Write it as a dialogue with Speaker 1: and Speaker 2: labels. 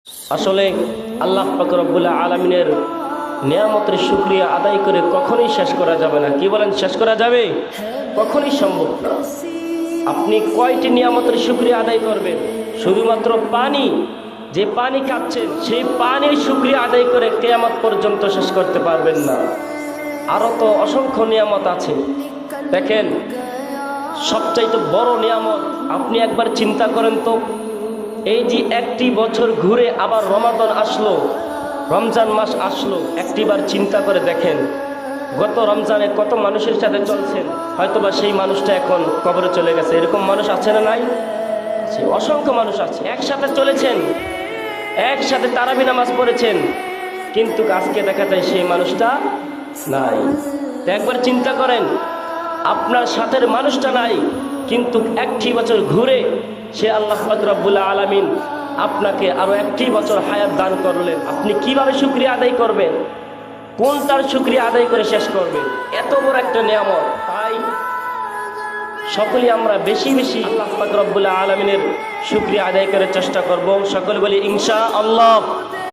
Speaker 1: আসলে আল্লাহ পাক রব্বুল আলামিনের নিয়ামতের শুকরিয়া আদায় করে কখনোই শেষ করা যাবে না। কি বলেন, শেষ করা যাবে? কখনোই সম্ভব না। আপনি কয়টি নিয়ামতের শুকরিয়া আদায় করবেন? শুধুমাত্র পানি, যে পানি খাচ্ছেন সেই পানির শুকরিয়া আদায় করে কিয়ামত পর্যন্ত শেষ করতে পারবেন না। আরও তো অসংখ্য নিয়ামত আছে। দেখেন, সবচাইতে বড় নিয়ামত আপনি একবার চিন্তা করেন তো, এই যে একটি বছর ঘুরে আবার রমাদান আসলো, রমজান মাস আসলো, একটিবার চিন্তা করে দেখেন গত রমজানে কত মানুষের সাথে চলছেন, হয়তোবা সেই মানুষটা এখন কবরে চলে গেছে। এরকম মানুষ আছে না নাই? অসংখ্য মানুষ আছে। একসাথে চলেছেন, একসাথে তারাবি নামাজ পড়েছেন, কিন্তু আজকে দেখা যায় সেই মানুষটা নাই। তো একবার চিন্তা করেন, আপনার সাথের মানুষটা নাই, কিন্তু একটি বছর ঘুরে সে আল্লাহ পাক রব্বুল আলামিন আপনাকে আরো একটি বছর হায়াত দান করলেন। আপনি কিভাবে শুকরিয়া আদায় করবেন? কোনটার শুকরিয়া আদায় করে শেষ করবেন? এত বড় একটা নিয়ামত। তাই সকলেই আমরা বেশি বেশি আল্লাহ পাক রব্বুল আলামিনের শুকরিয়া আদায় করার চেষ্টা করব। সকলে বলি ইনশাআল্লাহ।